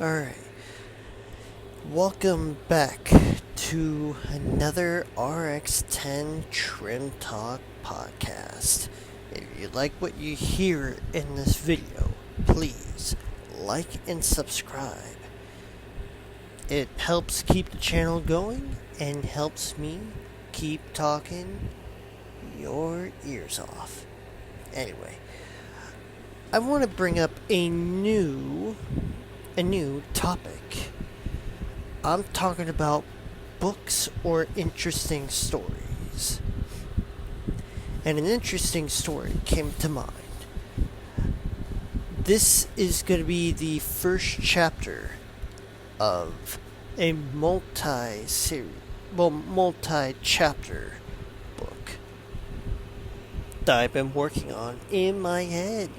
Alright, welcome back to another RX10 Trim Talk podcast. If you like what you hear in this video, please like and subscribe. It helps keep the channel going and helps me keep talking your ears off. Anyway, I want to bring up a new topic. I'm talking about books or interesting stories. And an interesting story came to mind. This is going to be the first chapter of a multi-chapter book that I've been working on in my head.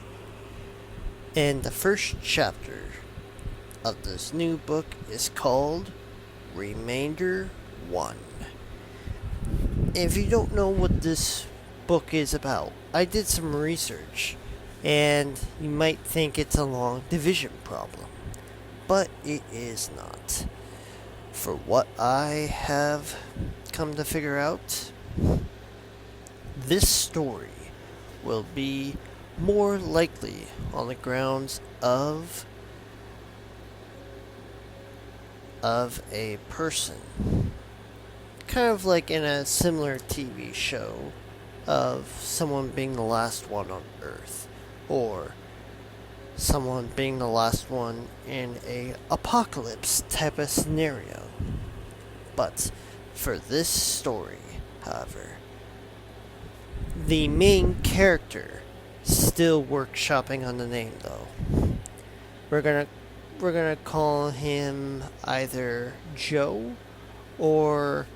And the first chapter of this new book is called Remainder 1. If you don't know what this book is about, I did some research, and you might think it's a long division problem, but it is not. For what I have come to figure out, this story will be more likely on the grounds of a person, kind of like in a similar TV show of someone being the last one on Earth, or someone being the last one in a apocalypse type of scenario. But for this story, however, the main character still workshopping on the name though. We're gonna call him either Joe or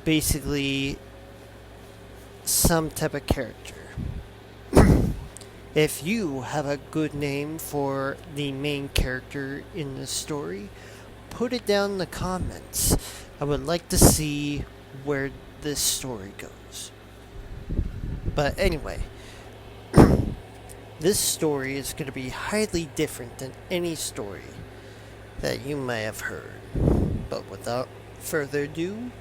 basically some type of character. If you have a good name for the main character in the story, put it down in the comments. I would like to see where this story goes. But anyway, this story is going to be highly different than any story that you may have heard. But without further ado,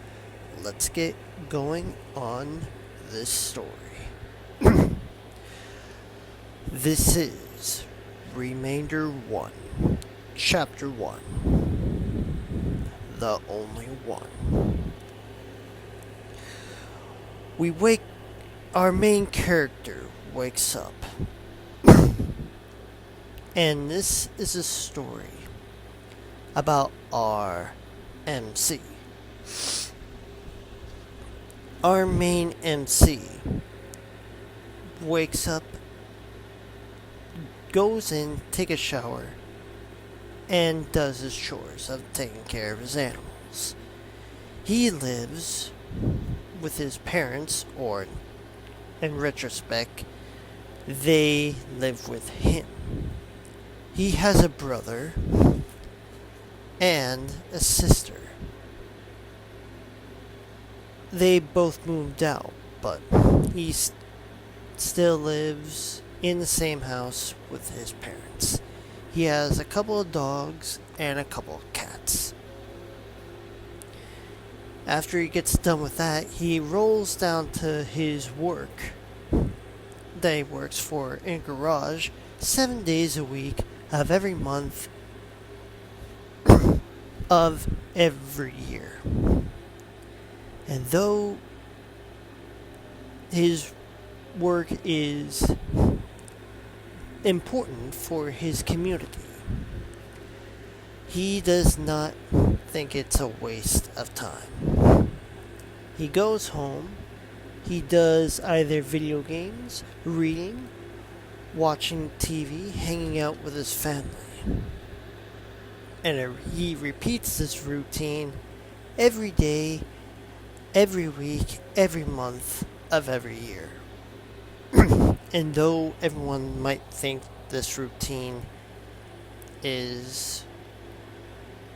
let's get going on this story. This is Remainder 1, Chapter 1, The Only One. Our main character wakes up. And this is a story about our MC. Our main MC wakes up, goes in, takes a shower, and does his chores of taking care of his animals. He lives with his parents, or in retrospect, they live with him. He has a brother and a sister. They both moved out, but he still lives in the same house with his parents. He has a couple of dogs and a couple of cats. After he gets done with that, he rolls down to his work that he works for in a garage 7 days a week of every month of every year. And though his work is important for his community, he does not think it's a waste of time. He goes home, he does either video games, reading, watching TV, hanging out with his family. And he repeats this routine every day, every week, every month of every year. And though everyone might think this routine is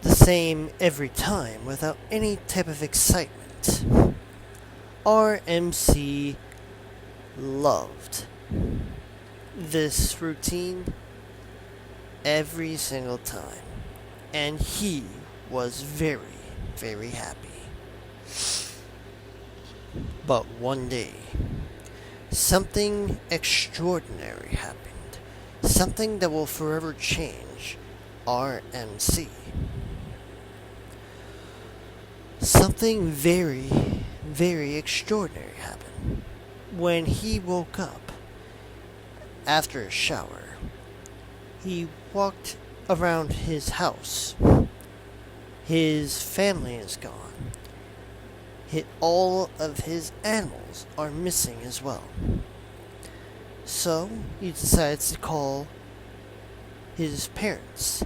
the same every time without any type of excitement, our MC loved this routine every single time. And he was very, very happy. But one day, something extraordinary happened. Something that will forever change RMC. Something very, very extraordinary happened. When he woke up after a shower, he walked around his house. His family is gone. All of his animals are missing as well. So he decides to call his parents.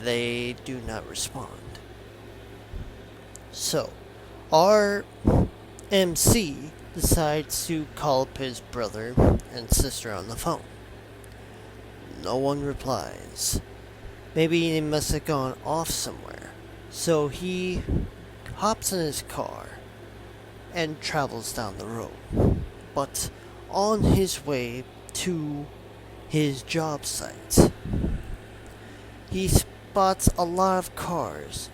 They do not respond. So our MC decides to call up his brother and sister on the phone. No one replies. Maybe they must have gone off somewhere. So he hops in his car and travels down the road. But on his way to his job site, he spots a lot of cars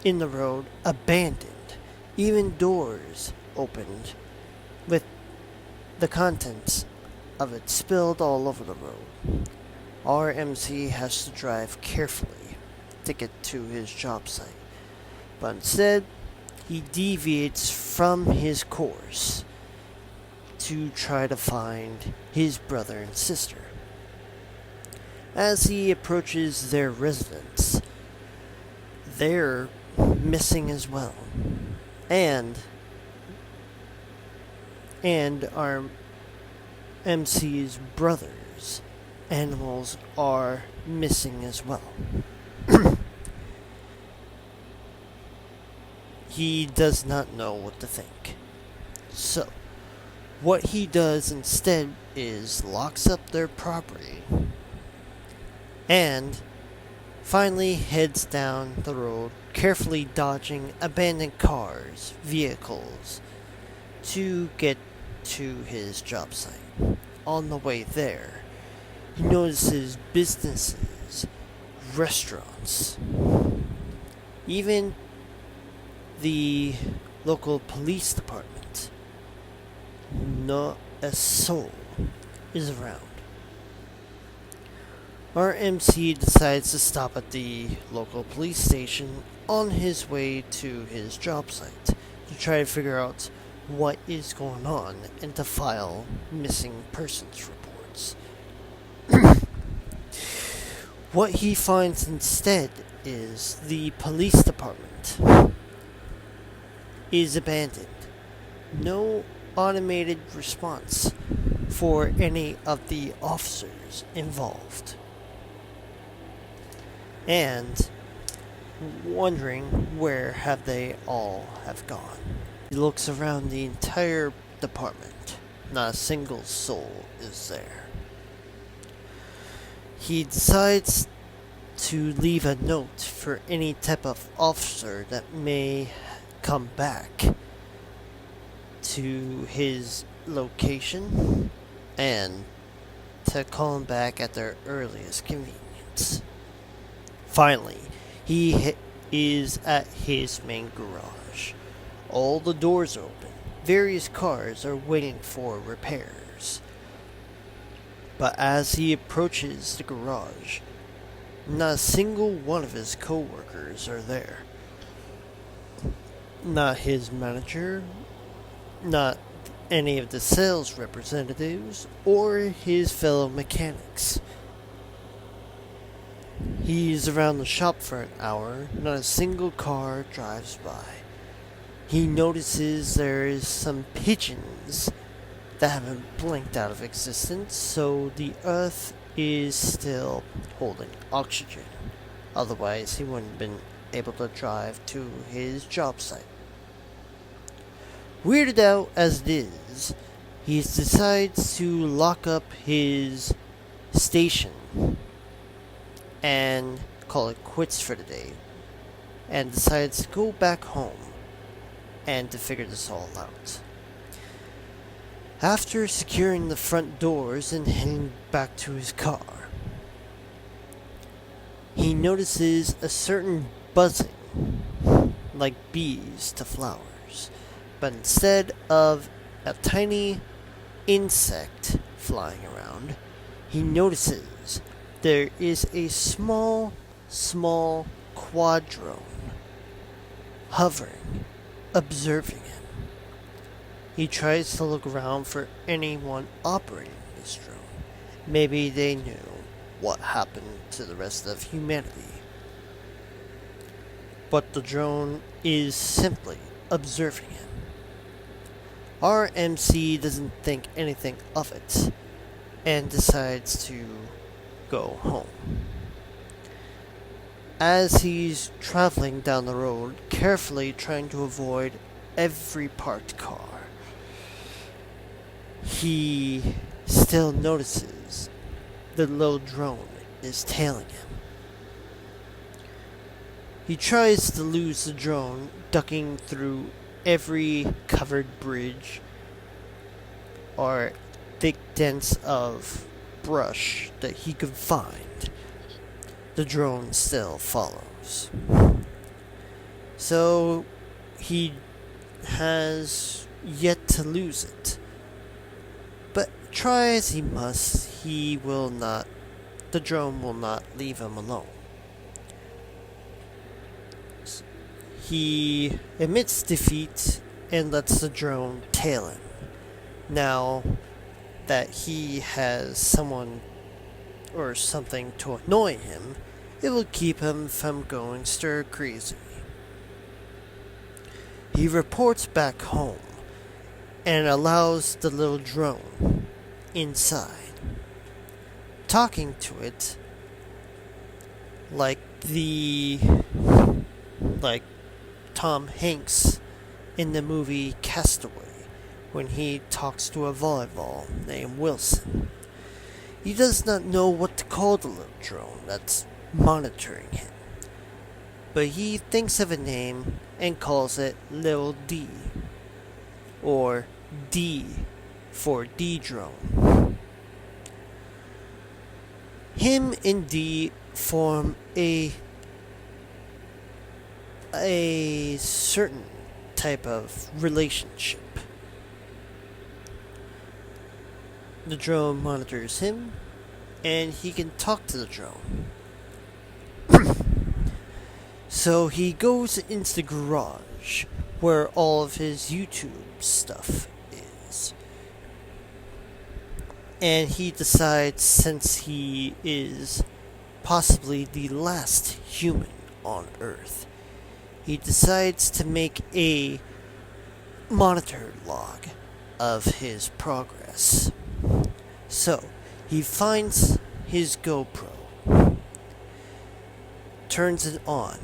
in the road abandoned, even doors opened, with the contents of it spilled all over the road. RMC has to drive carefully to get to his job site, but instead he deviates from his course to try to find his brother and sister. As he approaches their residence, they're missing as well. And our MC's brother's animals are missing as well. He does not know what to think. So, what he does instead is locks up their property and finally heads down the road, carefully dodging abandoned cars, vehicles, to get to his job site. On the way there, he notices businesses, restaurants, even the local police department. Not a soul is around. Our MC decides to stop at the local police station on his way to his job site to try to figure out what is going on and to file missing persons reports. What he finds instead is the police department is abandoned. No automated response for any of the officers involved. And wondering where have they all have gone. He looks around the entire department. Not a single soul is there. He decides to leave a note for any type of officer that may come back to his location and to call him back at their earliest convenience. Finally, he is at his main garage. All the doors are open. Various cars are waiting for repairs. But as he approaches the garage, not a single one of his co-workers are there. Not his manager, not any of the sales representatives, or his fellow mechanics. He's around the shop for an hour, not a single car drives by. He notices there is some pigeons that haven't blinked out of existence, so the earth is still holding oxygen. Otherwise, he wouldn't have been able to drive to his job site. Weirded out as it is, he decides to lock up his station and call it quits for the day, and decides to go back home and to figure this all out. After securing the front doors and heading back to his car, he notices a certain buzzing, like bees to flowers, but instead of a tiny insect flying around, he notices there is a small quadrone hovering, observing him. He tries to look around for anyone operating this drone. Maybe they knew what happened to the rest of humanity. But the drone is simply observing him. Our MC doesn't think anything of it and decides to go home. As he's traveling down the road, carefully trying to avoid every parked car, he still notices the little drone is tailing him. He tries to lose the drone, ducking through every covered bridge or thick dents of brush that he could find. The drone still follows. So he has yet to lose it. But try as he must, the drone will not leave him alone. He admits defeat and lets the drone tail him. Now that he has someone or something to annoy him, it will keep him from going stir crazy. He reports back home and allows the little drone inside, talking to it like Tom Hanks in the movie Castaway when he talks to a volleyball named Wilson. He does not know what to call the little drone that's monitoring him, but he thinks of a name and calls it Lil D, or D for D-drone. Him and D form a certain type of relationship. The drone monitors him, and he can talk to the drone. So he goes into the garage where all of his YouTube stuff is. And he decides, since he is possibly the last human on Earth, he decides to make a monitor log of his progress. So, he finds his GoPro, turns it on,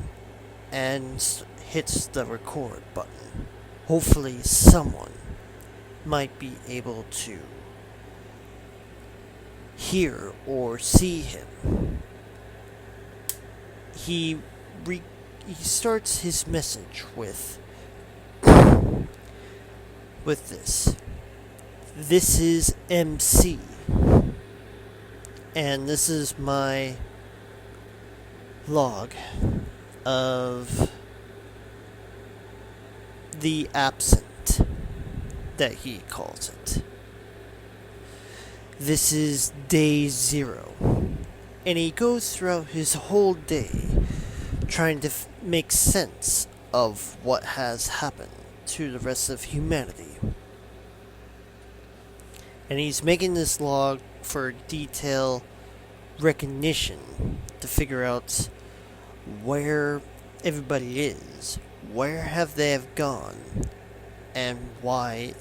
and hits the record button. Hopefully someone might be able to hear or see him. He starts his message with this. This is MC, and this is my log of the absent, that he calls it. This is day 0, and he goes throughout his whole day trying to make sense of what has happened to the rest of humanity. And he's making this log for detail recognition to figure out where everybody is, where have they gone, and why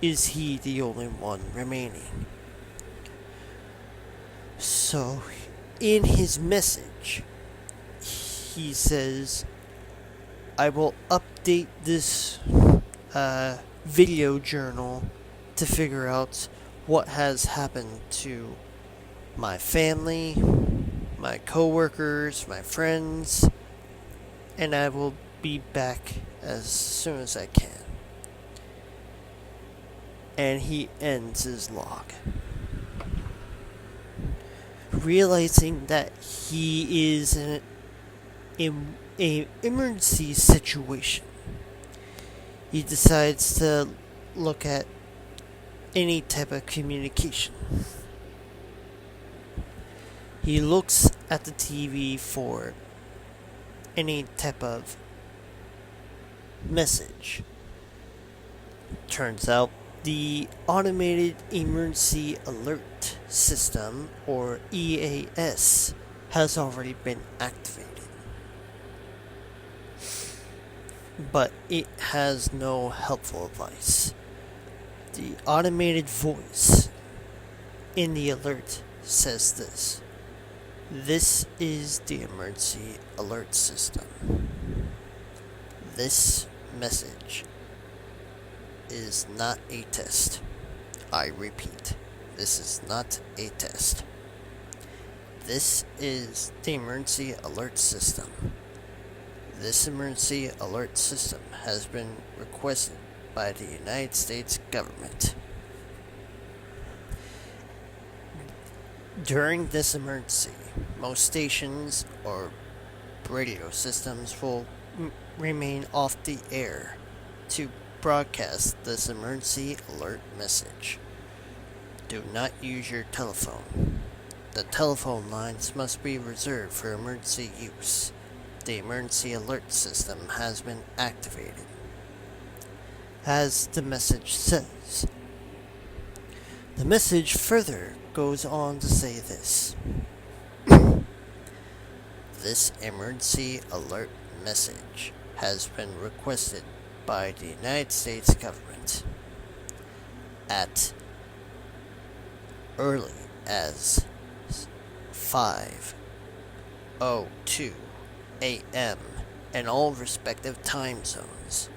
is he the only one remaining. So, in his message, he says, I will update this video journal to figure out what has happened to my family, my coworkers, my friends, and I will be back as soon as I can. And he ends his log. realizing that he is in a emergency situation, he decides to look at any type of communication. He looks at the TV for any type of message. Turns out the Automated Emergency Alert System, or EAS, has already been activated. But it has no helpful advice. The automated voice in the alert says this: "This is the emergency alert system. This message is not a test. I repeat, this is not a test. This is the emergency alert system. This emergency alert system has been requested by the United States government. During this emergency, most stations or radio systems will remain off the air to broadcast this emergency alert message. Do not use your telephone. The telephone lines must be reserved for emergency use. The emergency alert system has been activated." As the message says. The message further goes on to say this: "This emergency alert message has been requested by the United States government at early as 5:02 a.m. in all respective time zones,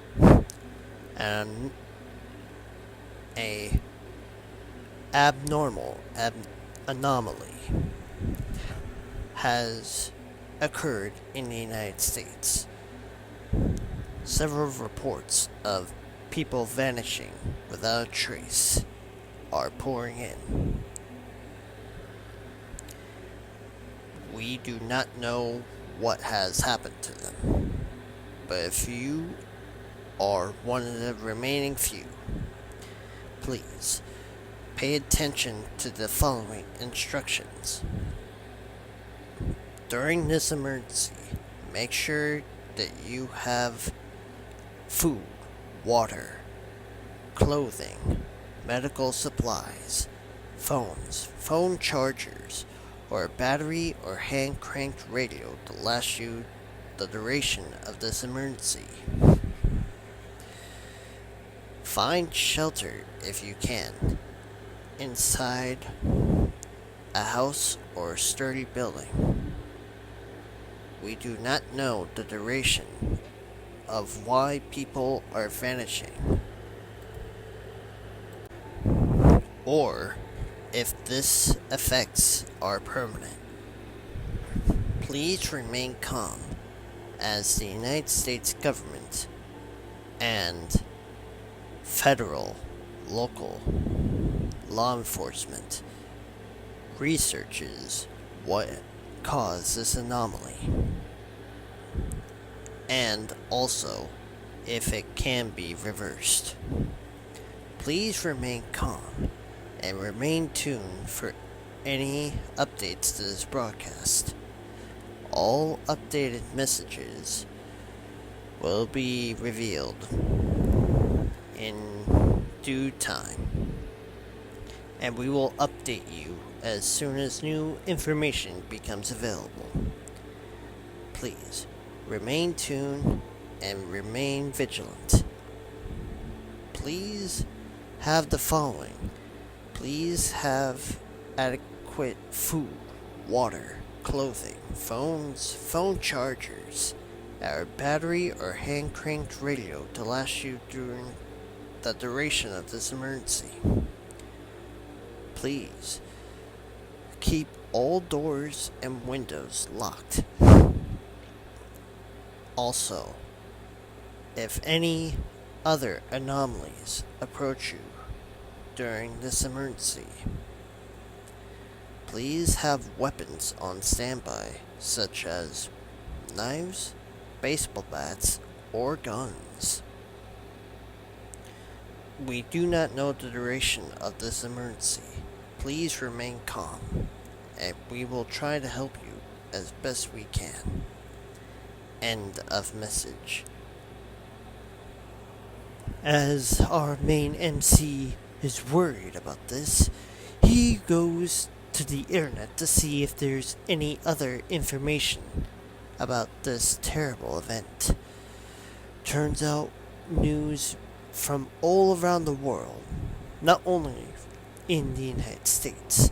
and a abnormal anomaly has occurred in the United States. Several reports of people vanishing without a trace are pouring in. We do not know what has happened to them, but if you are one of the remaining few, please pay attention to the following instructions. During this emergency, make sure that you have food, water, clothing, medical supplies, phones, phone chargers, or a battery or hand-cranked radio to last you the duration of this emergency. Find shelter if you can, inside a house or a sturdy building. We do not know the duration of why people are vanishing, or if this effects are permanent. Please remain calm, as the United States government and federal, local law enforcement researches what caused this anomaly, and also if it can be reversed. Please remain calm and remain tuned for any updates to this broadcast. All updated messages will be revealed in due time, and we will update you as soon as new information becomes available. Please remain tuned and remain vigilant. Please have the following. Please have adequate food, water, clothing, phones, phone chargers, our battery or hand-cranked radio to last you during the duration of this emergency. Please keep all doors and windows locked. Also, if any other anomalies approach you during this emergency, Please have weapons on standby, such as knives, baseball bats, or guns. We do not know the duration of this emergency. Please remain calm, and we will try to help you as best we can. End of message. As our main MC is worried about this, he goes to the internet to see if there's any other information about this terrible event. Turns out news from all around the world, not only in the United States,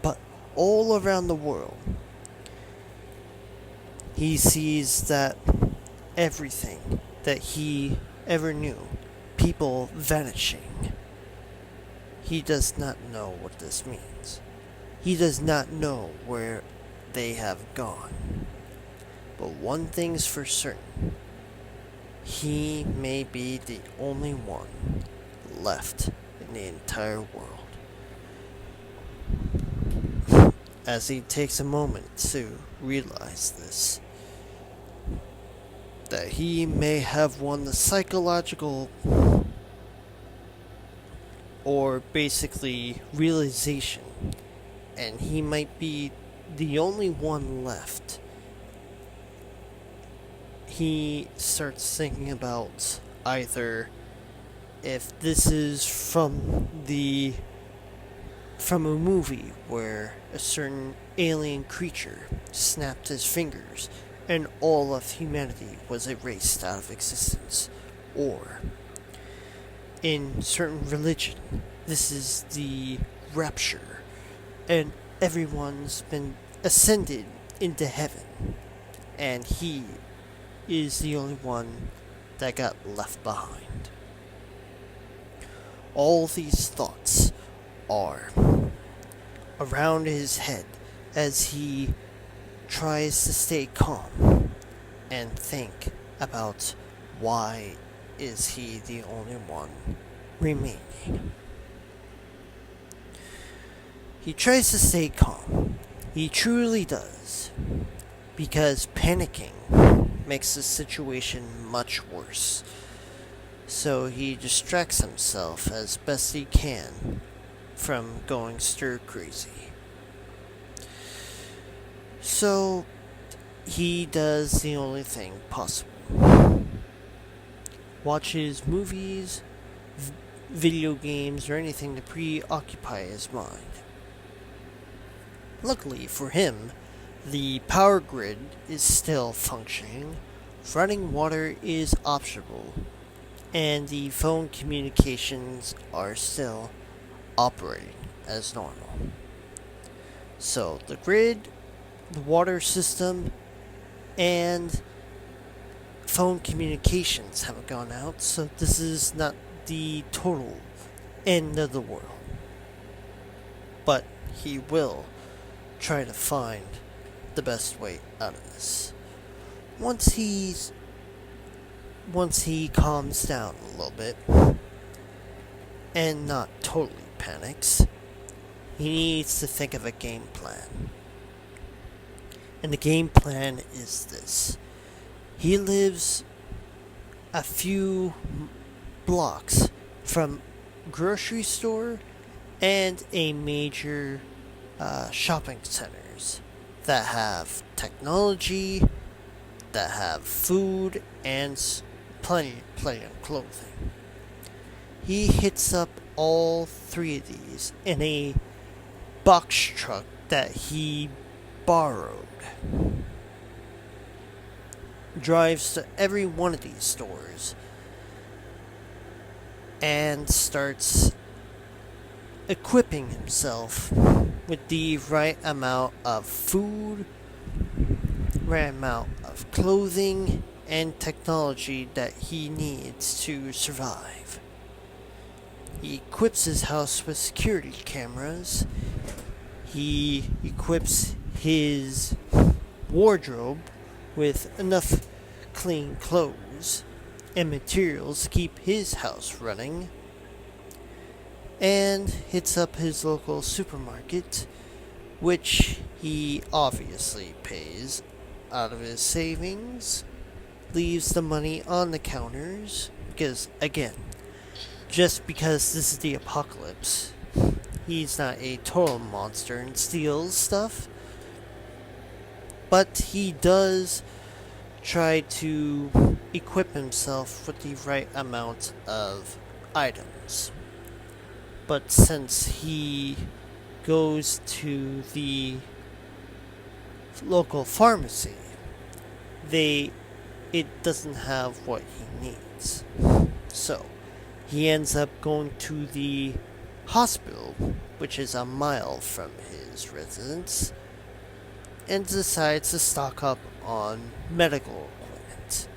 but all around the world. He sees that everything that he ever knew, people vanishing. He does not know what this means. He does not know where they have gone. But one thing's for certain. He may be the only one left in the entire world. As he takes a moment to realize this, that he may have won the psychological or basically realization, and he might be the only one left. He starts thinking about either if this is from a movie where a certain alien creature snapped his fingers and all of humanity was erased out of existence, or in certain religion this is the rapture and everyone's been ascended into heaven and he is the only one that got left behind. All these thoughts are around his head as he tries to stay calm and think about why is he the only one remaining. He tries to stay calm. He truly does. Because panicking makes the situation much worse. So he distracts himself as best he can from going stir crazy. So he does the only thing possible. Watches movies, video games, or anything to preoccupy his mind. Luckily for him, the power grid is still functioning, running water is optional, and the phone communications are still operating as normal. So the grid, the water system, and phone communications haven't gone out, so this is not the total end of the world. But he will try to find the best way out of this. Once he calms down a little bit and not totally panics, he needs to think of a game plan. And the game plan is this. He lives a few blocks from a grocery store and a major shopping centers that have technology, that have food, and plenty of clothing. He hits up all three of these in a box truck that he borrowed. Drives to every one of these stores and starts equipping himself with the right amount of food, right amount of clothing, and technology that he needs to survive. He equips his house with security cameras. He equips his wardrobe with enough clean clothes and materials to keep his house running, and hits up his local supermarket which he obviously pays out of his savings, leaves the money on the counters, because, again, just because this is the apocalypse, he's not a total monster and steals stuff, but he does try to equip himself with the right amount of items. But since he goes to the local pharmacy, it doesn't have what he needs. So he ends up going to the hospital, which is a mile from his residence, and decides to stock up on medical equipment.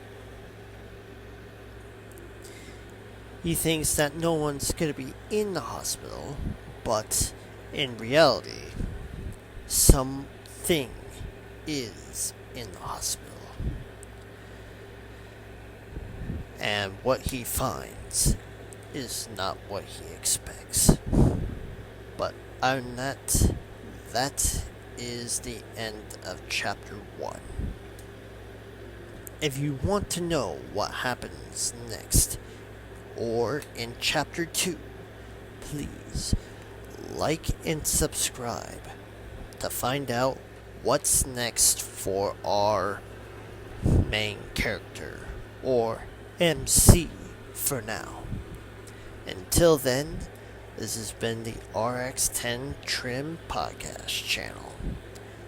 He thinks that no one's going to be in the hospital, but in reality, something is in the hospital. And what he finds is not what he expects. But other than that, that is the end of chapter 1. If you want to know what happens next, or in chapter 2, please like and subscribe to find out what's next for our main character, or MC for now. Until then, this has been the RX10 Trim Podcast channel.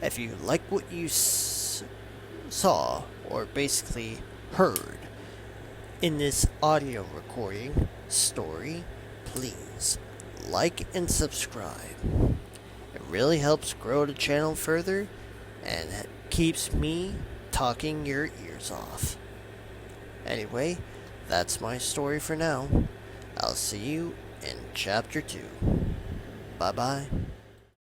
If you like what you saw, or basically heard, in this audio recording story, please like and subscribe. It really helps grow the channel further, and it keeps me talking your ears off. Anyway, that's my story for now. I'll see you in chapter 2. Bye bye.